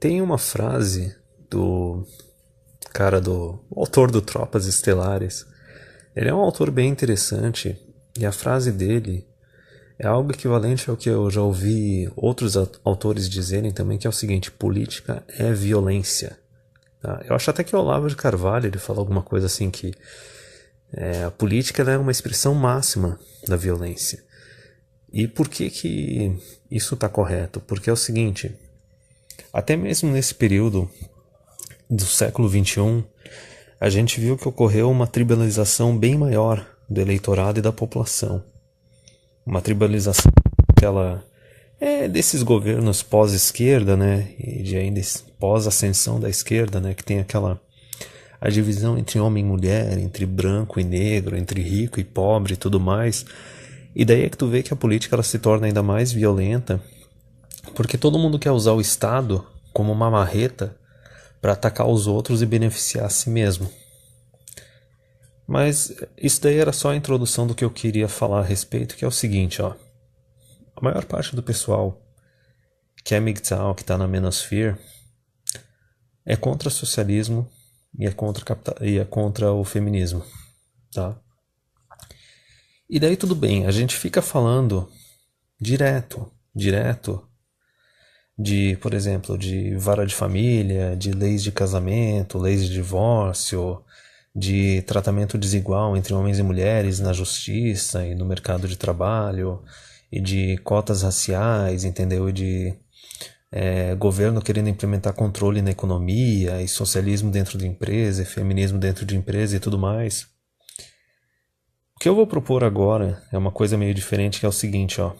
Tem uma frase do o autor do Tropas Estelares. Ele é um autor bem interessante e a frase dele é algo equivalente ao que eu já ouvi outros autores dizerem também, que é o seguinte: política é violência. Tá? Eu acho até que o Olavo de Carvalho ele fala alguma coisa assim que a política é uma expressão máxima da violência. E por que isso está correto? Porque é o seguinte: até mesmo nesse período do século XXI, a gente viu que ocorreu uma tribalização bem maior do eleitorado e da população. Uma tribalização que ela é desses governos pós-esquerda, né, e de ainda pós-ascensão da esquerda, né, que tem a divisão entre homem e mulher, entre branco e negro, entre rico e pobre e tudo mais. E daí é que tu vê que a política ela se torna ainda mais violenta, porque todo mundo quer usar o Estado como uma marreta para atacar os outros e beneficiar a si mesmo. Mas isso daí era só a introdução do que eu queria falar a respeito, que é o seguinte, ó. A maior parte do pessoal que é MGTOW, que está na Manosphere, é contra o socialismo e é contra o feminismo, tá? E daí tudo bem, a gente fica falando direto, de, por exemplo, de vara de família, de leis de casamento, leis de divórcio, de tratamento desigual entre homens e mulheres na justiça e no mercado de trabalho, e de cotas raciais, entendeu? E de governo querendo implementar controle na economia, e socialismo dentro de empresa, e feminismo dentro de empresa e tudo mais. O que eu vou propor agora é uma coisa meio diferente, que é o seguinte, ó.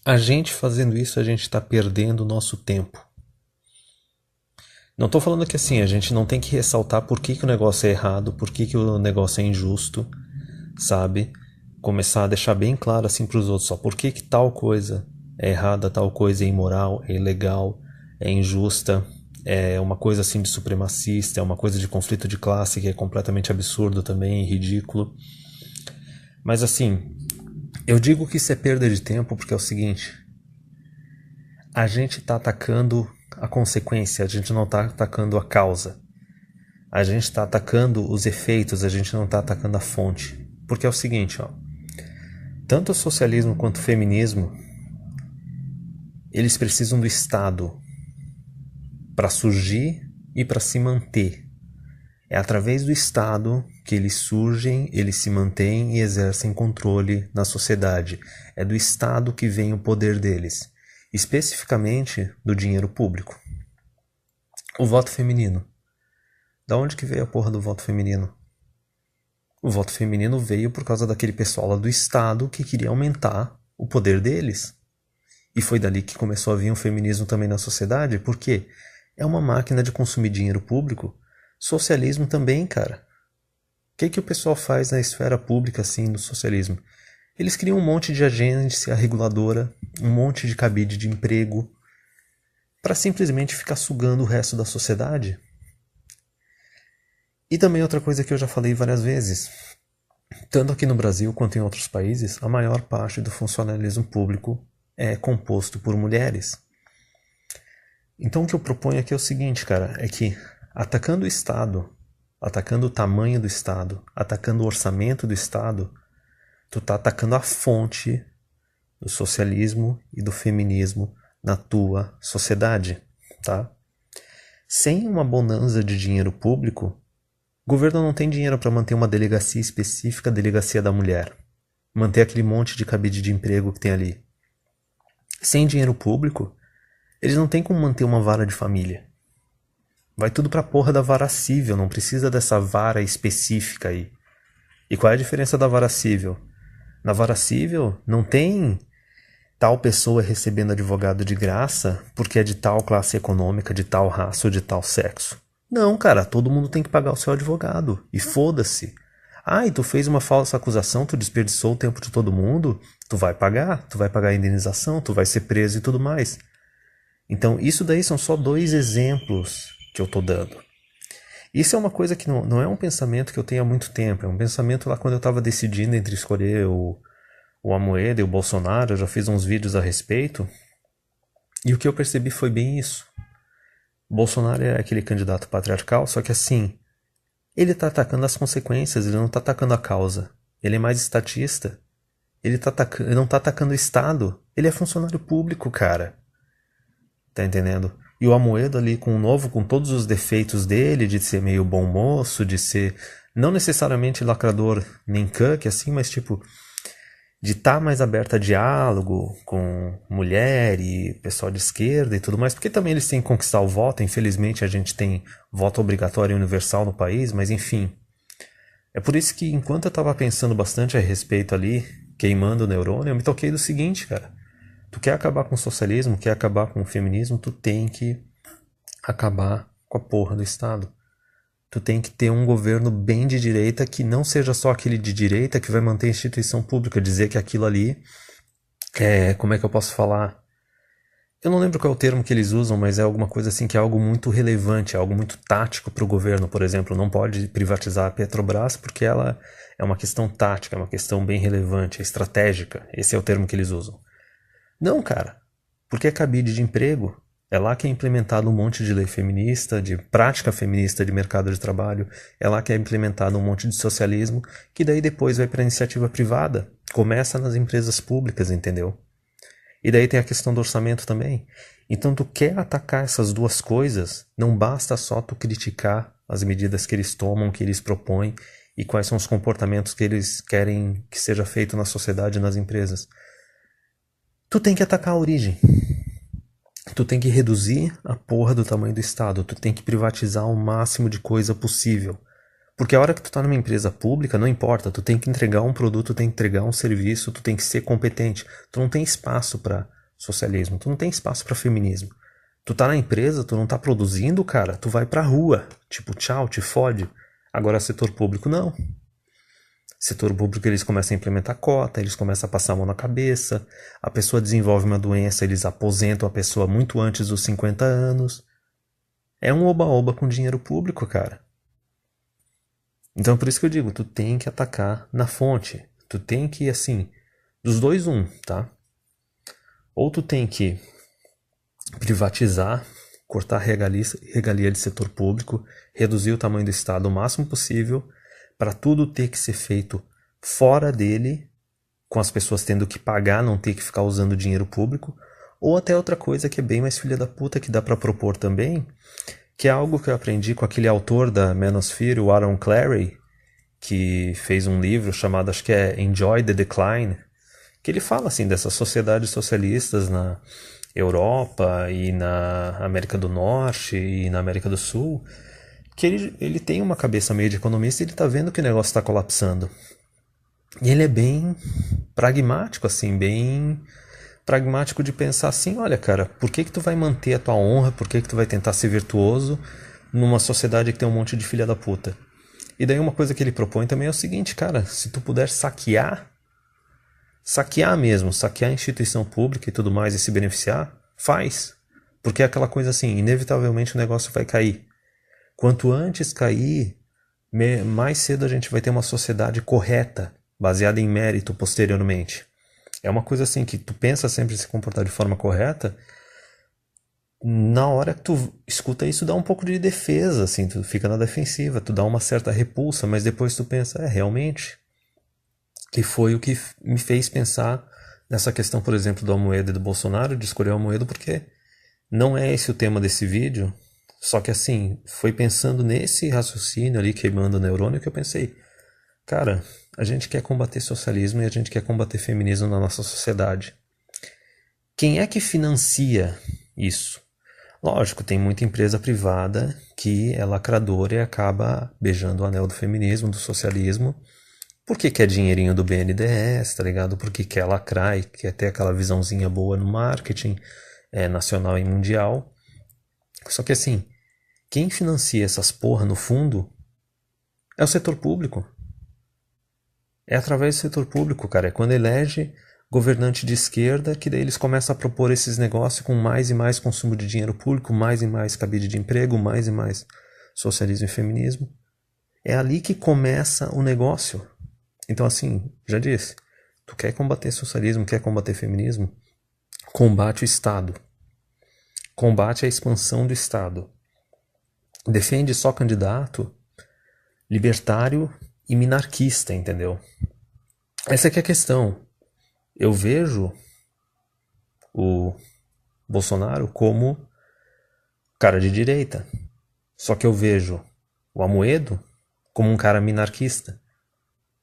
A gente fazendo isso, a gente está perdendo o nosso tempo. Não estou falando que assim, a gente não tem que ressaltar por que o negócio é errado, por que o negócio é injusto, sabe? Começar a deixar bem claro assim para os outros, ó, por que tal coisa é errada, tal coisa é imoral, é ilegal, é injusta, é uma coisa assim de supremacista, é uma coisa de conflito de classe que é completamente absurdo também, ridículo. Mas assim, eu digo que isso é perda de tempo porque é o seguinte: a gente está atacando a consequência, a gente não está atacando a causa. A gente está atacando os efeitos, a gente não está atacando a fonte. Porque é o seguinte, ó, tanto o socialismo quanto o feminismo, eles precisam do Estado para surgir e para se manter. É através do Estado que eles surgem, eles se mantêm e exercem controle na sociedade. É do Estado que vem o poder deles, especificamente do dinheiro público. O voto feminino. Da onde que veio a porra do voto feminino? O voto feminino veio por causa daquele pessoal lá do Estado que queria aumentar o poder deles. E foi dali que começou a vir um feminismo também na sociedade, porque é uma máquina de consumir dinheiro público. Socialismo também, cara. O que o pessoal faz na esfera pública, assim, no socialismo? Eles criam um monte de agência reguladora, um monte de cabide de emprego, para simplesmente ficar sugando o resto da sociedade. E também outra coisa que eu já falei várias vezes, tanto aqui no Brasil quanto em outros países, a maior parte do funcionalismo público é composto por mulheres. Então o que eu proponho aqui é o seguinte, cara, é que atacando o Estado, atacando o tamanho do Estado, atacando o orçamento do Estado, tu tá atacando a fonte do socialismo e do feminismo na tua sociedade, tá? Sem uma bonança de dinheiro público, o governo não tem dinheiro para manter uma delegacia específica, a delegacia da mulher, manter aquele monte de cabide de emprego que tem ali. Sem dinheiro público, eles não têm como manter uma vara de família. Vai tudo pra porra da vara civil, não precisa dessa vara específica aí. E qual é a diferença da vara civil? Na vara civil não tem tal pessoa recebendo advogado de graça porque é de tal classe econômica, de tal raça ou de tal sexo. Não, cara, todo mundo tem que pagar o seu advogado. E foda-se. Ah, e tu fez uma falsa acusação, tu desperdiçou o tempo de todo mundo, tu vai pagar a indenização, tu vai ser preso e tudo mais. Então, isso daí são só 2 exemplos que eu tô dando. Isso é uma coisa que não é um pensamento que eu tenho há muito tempo, é um pensamento lá quando eu estava decidindo entre escolher o Amoedo e o Bolsonaro, eu já fiz uns vídeos a respeito, e o que eu percebi foi bem isso. Bolsonaro é aquele candidato patriarcal, só que assim, ele tá atacando as consequências, ele não tá atacando a causa. Ele é mais estatista. Ele não tá atacando o Estado. Ele é funcionário público, cara. Tá entendendo? E o Amoedo ali com todos os defeitos dele, de ser meio bom moço, de ser não necessariamente lacrador nem cuck, assim, mas tipo, de estar mais aberto a diálogo com mulher e pessoal de esquerda e tudo mais, porque também eles têm que conquistar o voto. Infelizmente a gente tem voto obrigatório e universal no país, mas enfim. É por isso que enquanto eu tava pensando bastante a respeito ali, queimando o neurônio, eu me toquei do seguinte, cara. Tu quer acabar com o socialismo, quer acabar com o feminismo, tu tem que acabar com a porra do Estado. Tu tem que ter um governo bem de direita que não seja só aquele de direita que vai manter a instituição pública, dizer que aquilo ali é, como é que eu posso falar? Eu não lembro qual é o termo que eles usam, mas é alguma coisa assim que é algo muito relevante, é algo muito tático para o governo, por exemplo. Não pode privatizar a Petrobras porque ela é uma questão tática, é uma questão bem relevante, é estratégica. Esse é o termo que eles usam. Não, cara, porque é cabide de emprego. É lá que é implementado um monte de lei feminista, de prática feminista de mercado de trabalho. É lá que é implementado um monte de socialismo, que daí depois vai para a iniciativa privada. Começa nas empresas públicas, entendeu? E daí tem a questão do orçamento também. Então tu quer atacar essas duas coisas, não basta só tu criticar as medidas que eles tomam, que eles propõem e quais são os comportamentos que eles querem que seja feito na sociedade e nas empresas. Tu tem que atacar a origem. Tu tem que reduzir a porra do tamanho do Estado. Tu tem que privatizar o máximo de coisa possível. Porque a hora que tu tá numa empresa pública, não importa, tu tem que entregar um produto, tu tem que entregar um serviço, tu tem que ser competente. Tu não tem espaço para socialismo, tu não tem espaço para feminismo. Tu tá na empresa, tu não tá produzindo, cara, tu vai pra rua. Tipo, tchau, te fode. Agora setor público não. Setor público eles começam a implementar cota, eles começam a passar a mão na cabeça, a pessoa desenvolve uma doença, eles aposentam a pessoa muito antes dos 50 anos. É um oba-oba com dinheiro público, cara. Então por isso que eu digo, tu tem que atacar na fonte. Tu tem que, assim, dos dois um, tá? Ou tu tem que privatizar, cortar regalia de setor público, reduzir o tamanho do Estado o máximo possível, para tudo ter que ser feito fora dele, com as pessoas tendo que pagar, não ter que ficar usando dinheiro público, ou até outra coisa que é bem mais filha da puta que dá para propor também, que é algo que eu aprendi com aquele autor da Manosphere, o Aaron Clarey, que fez um livro chamado, acho que é Enjoy the Decline, que ele fala assim dessas sociedades socialistas na Europa e na América do Norte e na América do Sul, que ele tem uma cabeça meio de economista e ele tá vendo que o negócio está colapsando. E ele é bem pragmático, assim, bem pragmático de pensar assim, olha cara, por que tu vai manter a tua honra, por que tu vai tentar ser virtuoso numa sociedade que tem um monte de filha da puta? E daí uma coisa que ele propõe também é o seguinte, cara, se tu puder saquear mesmo, saquear a instituição pública e tudo mais e se beneficiar, faz. Porque é aquela coisa assim, inevitavelmente o negócio vai cair. Quanto antes cair, mais cedo a gente vai ter uma sociedade correta, baseada em mérito posteriormente. É uma coisa assim que tu pensa sempre em se comportar de forma correta, na hora que tu escuta isso dá um pouco de defesa, assim, tu fica na defensiva, tu dá uma certa repulsa, mas depois tu pensa, realmente. E foi o que me fez pensar nessa questão, por exemplo, do Amoedo e do Bolsonaro, de escolher o Amoedo, porque não é esse o tema desse vídeo, só que assim, foi pensando nesse raciocínio ali, queimando o neurônio, que eu pensei, cara, a gente quer combater socialismo e a gente quer combater feminismo na nossa sociedade. Quem é que financia isso? Lógico, tem muita empresa privada que é lacradora e acaba beijando o anel do feminismo, do socialismo, porque quer dinheirinho do BNDES, tá ligado? Porque quer lacrar e quer ter aquela visãozinha boa no marketing nacional e mundial. Só que assim, quem financia essas porra no fundo é o setor público. É através do setor público, cara. É quando elege governante de esquerda que daí eles começam a propor esses negócios com mais e mais consumo de dinheiro público, mais e mais cabide de emprego, mais e mais socialismo e feminismo. É ali que começa o negócio. Então assim, já disse, tu quer combater socialismo, quer combater feminismo? Combate o Estado. Combate a expansão do Estado. defende só candidato libertário e minarquista, entendeu? Essa é que é a questão. Eu vejo o Bolsonaro como cara de direita. Só que eu vejo o Amoedo como um cara minarquista.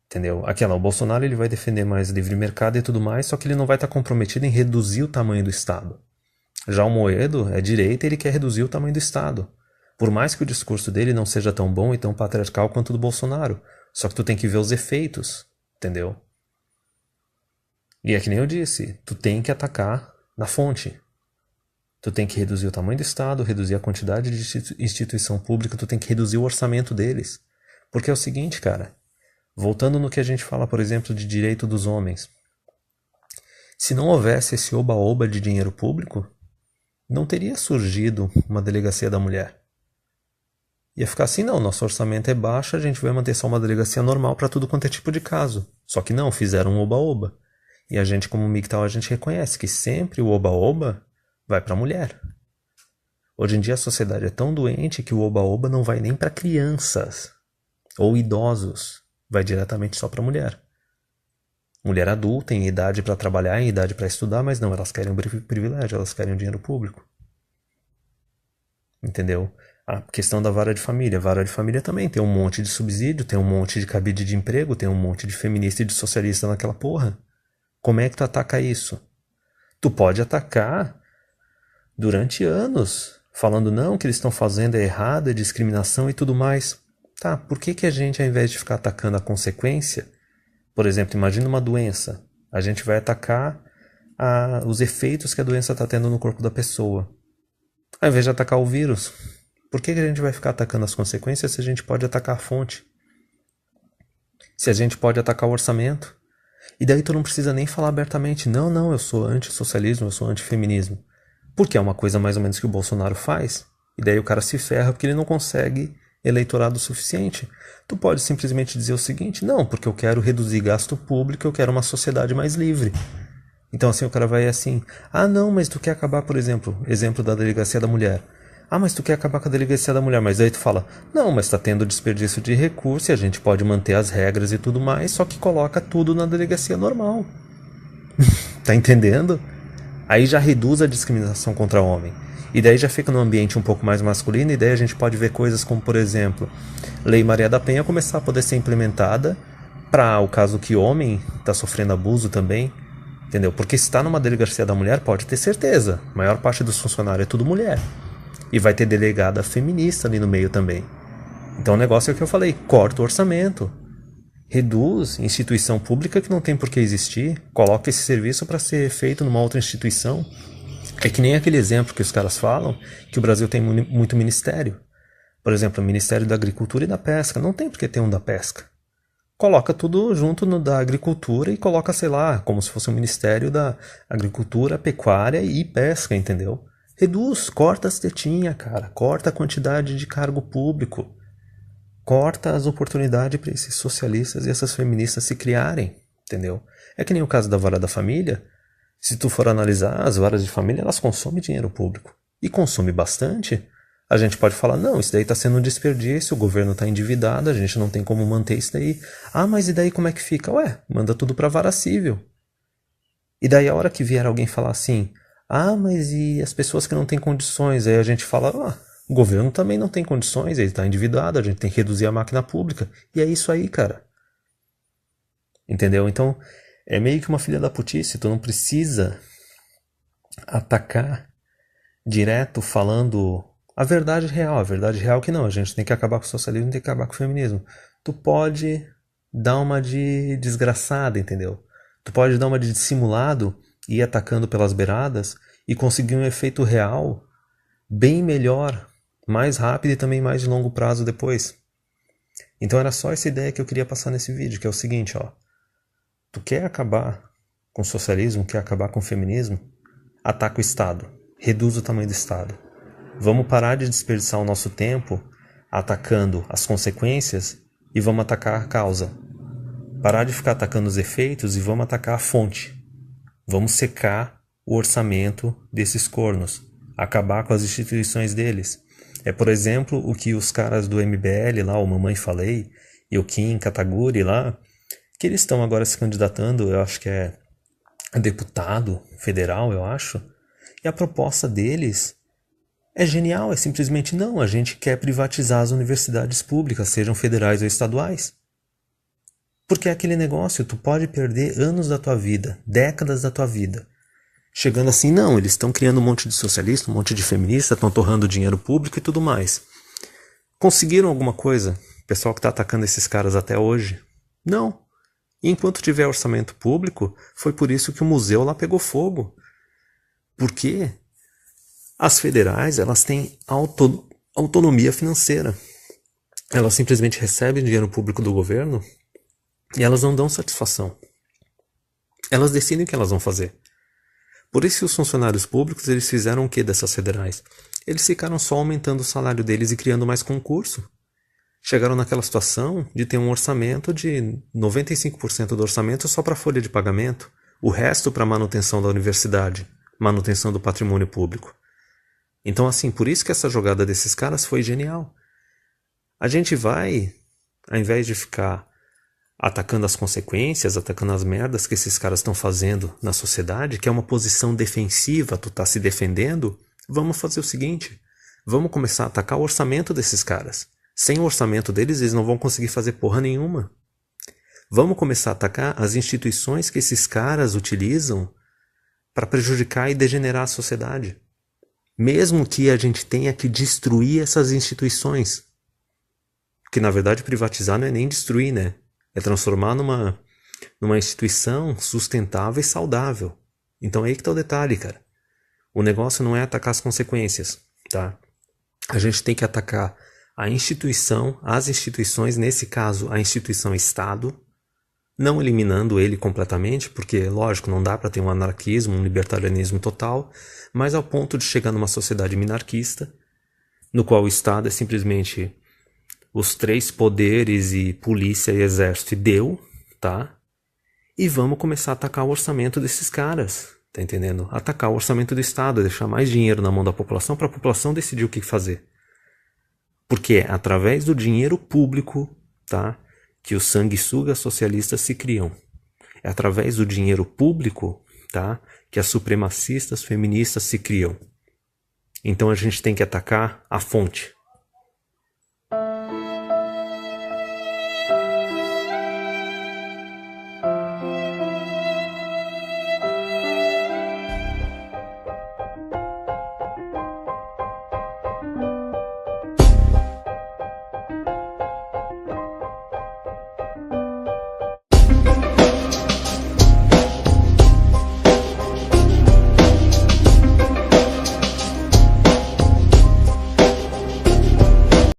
Entendeu? O Bolsonaro ele vai defender mais livre mercado e tudo mais, só que ele não vai estar comprometido em reduzir o tamanho do Estado. Já o Amoedo é direita e ele quer reduzir o tamanho do Estado. Por mais que o discurso dele não seja tão bom e tão patriarcal quanto o do Bolsonaro. Só que tu tem que ver os efeitos, entendeu? E é que nem eu disse, tu tem que atacar na fonte. Tu tem que reduzir o tamanho do Estado, reduzir a quantidade de instituição pública, tu tem que reduzir o orçamento deles. Porque é o seguinte, cara, voltando no que a gente fala, por exemplo, de direito dos homens. Se não houvesse esse oba-oba de dinheiro público, não teria surgido uma delegacia da mulher. Ia ficar assim, não, nosso orçamento é baixo, a gente vai manter só uma delegacia normal para tudo quanto é tipo de caso. Só que não, fizeram um oba-oba. E a gente, como MGTOW, a gente reconhece que sempre o oba-oba vai para a mulher. Hoje em dia a sociedade é tão doente que o oba-oba não vai nem para crianças ou idosos, vai diretamente só para a mulher. Mulher adulta, em idade para trabalhar, em idade para estudar, mas não, elas querem um privilégio, elas querem um dinheiro público. Entendeu? A questão da vara de família. A vara de família também tem um monte de subsídio, tem um monte de cabide de emprego, tem um monte de feminista e de socialista naquela porra. Como é que tu ataca isso? Tu pode atacar durante anos, falando não, que eles estão fazendo é errado, é discriminação e tudo mais. Tá, por que a gente, ao invés de ficar atacando a consequência, por exemplo, imagina uma doença, a gente vai atacar os efeitos que a doença está tendo no corpo da pessoa. Ao invés de atacar o vírus, por que a gente vai ficar atacando as consequências se a gente pode atacar a fonte? Se a gente pode atacar o orçamento? E daí tu não precisa nem falar abertamente, não, eu sou antissocialismo, eu sou antifeminismo. Porque é uma coisa mais ou menos que o Bolsonaro faz. E daí o cara se ferra porque ele não consegue eleitorado suficiente. Tu pode simplesmente dizer o seguinte, não, porque eu quero reduzir gasto público, eu quero uma sociedade mais livre. Então assim o cara vai assim, não, mas tu quer acabar, por exemplo da delegacia da mulher. Mas tu quer acabar com a delegacia da mulher, mas daí tu fala, não, mas tá tendo desperdício de recurso e a gente pode manter as regras e tudo mais, só que coloca tudo na delegacia normal. Tá entendendo? Aí já reduz a discriminação contra o homem. E daí já fica num ambiente um pouco mais masculino, e daí a gente pode ver coisas como, por exemplo, Lei Maria da Penha começar a poder ser implementada para o caso que homem está sofrendo abuso também, entendeu? Porque se está numa delegacia da mulher, pode ter certeza, a maior parte dos funcionários é tudo mulher. E vai ter delegada feminista ali no meio também. Então o negócio é o que eu falei, corta o orçamento. Reduz instituição pública que não tem por que existir, coloca esse serviço para ser feito numa outra instituição. É que nem aquele exemplo que os caras falam, que o Brasil tem muito ministério. Por exemplo, o Ministério da Agricultura e da Pesca. Não tem por que ter um da Pesca. Coloca tudo junto no da Agricultura e coloca, sei lá, como se fosse um Ministério da Agricultura, Pecuária e Pesca, entendeu? Reduz, corta as tetinhas, cara. Corta a quantidade de cargo público. Corta as oportunidades para esses socialistas e essas feministas se criarem, entendeu? É que nem o caso da vara da família. Se tu for analisar, as varas de família, elas consomem dinheiro público. E consome bastante. A gente pode falar, não, isso daí está sendo um desperdício, o governo está endividado, a gente não tem como manter isso daí. Mas e daí como é que fica? Manda tudo para a vara cível. E daí a hora que vier alguém falar assim, mas e as pessoas que não têm condições? Aí a gente fala, o governo também não tem condições, ele está endividado, a gente tem que reduzir a máquina pública. E é isso aí, cara. Entendeu? Então, é meio que uma filha da putice, tu não precisa atacar direto falando a verdade real que não, a gente tem que acabar com o socialismo, tem que acabar com o feminismo. Tu pode dar uma de desgraçada, entendeu? Tu pode dar uma de dissimulado e ir atacando pelas beiradas e conseguir um efeito real bem melhor, mais rápido e também mais de longo prazo depois. Então era só essa ideia que eu queria passar nesse vídeo, que é o seguinte, tu quer acabar com o socialismo, quer acabar com o feminismo? Ataca o Estado, reduz o tamanho do Estado. Vamos parar de desperdiçar o nosso tempo atacando as consequências e vamos atacar a causa. Parar de ficar atacando os efeitos e vamos atacar a fonte. Vamos secar o orçamento desses cornos, acabar com as instituições deles. É, por exemplo, o que os caras do MBL lá, o Mamãe Falei, e o Kim Kataguri lá, que eles estão agora se candidatando, eu acho que é deputado federal, eu acho, e a proposta deles é genial, é simplesmente não, a gente quer privatizar as universidades públicas, sejam federais ou estaduais. Porque é aquele negócio, tu pode perder anos da tua vida, décadas da tua vida, chegando assim, não, eles estão criando um monte de socialista, um monte de feminista, estão torrando dinheiro público e tudo mais. Conseguiram alguma coisa? O pessoal que está atacando esses caras até hoje? Não. E enquanto tiver orçamento público, foi por isso que o museu lá pegou fogo. Por quê? As federais, elas têm autonomia financeira. Elas simplesmente recebem dinheiro público do governo e elas não dão satisfação. Elas decidem o que elas vão fazer. Por isso que os funcionários públicos, eles fizeram o que dessas federais? Eles ficaram só aumentando o salário deles e criando mais concurso. Chegaram naquela situação de ter um orçamento de 95% do orçamento só para folha de pagamento, o resto para manutenção da universidade, manutenção do patrimônio público. Então, assim, por isso que essa jogada desses caras foi genial. A gente vai, ao invés de ficar atacando as consequências, atacando as merdas que esses caras estão fazendo na sociedade, que é uma posição defensiva, tu tá se defendendo, vamos fazer o seguinte, vamos começar a atacar o orçamento desses caras. Sem o orçamento deles, eles não vão conseguir fazer porra nenhuma. Vamos começar a atacar as instituições que esses caras utilizam para prejudicar e degenerar a sociedade. Mesmo que a gente tenha que destruir essas instituições. Porque, na verdade, privatizar não é nem destruir, né? É transformar numa instituição sustentável e saudável. Então é aí que tá o detalhe, cara. O negócio não é atacar as consequências, tá? A gente tem que atacar a instituição, as instituições, nesse caso a instituição Estado, não eliminando ele completamente, porque, lógico, não dá para ter um anarquismo, um libertarianismo total, mas ao ponto de chegar numa sociedade minarquista, no qual o Estado é simplesmente os 3 poderes e polícia e exército e deu, tá? E vamos começar a atacar o orçamento desses caras, tá entendendo? Atacar o orçamento do Estado, deixar mais dinheiro na mão da população para a população decidir o que fazer. Porque é através do dinheiro público, tá, que os sanguessugas socialistas se criam. É através do dinheiro público, tá, que as supremacistas feministas se criam. Então a gente tem que atacar a fonte.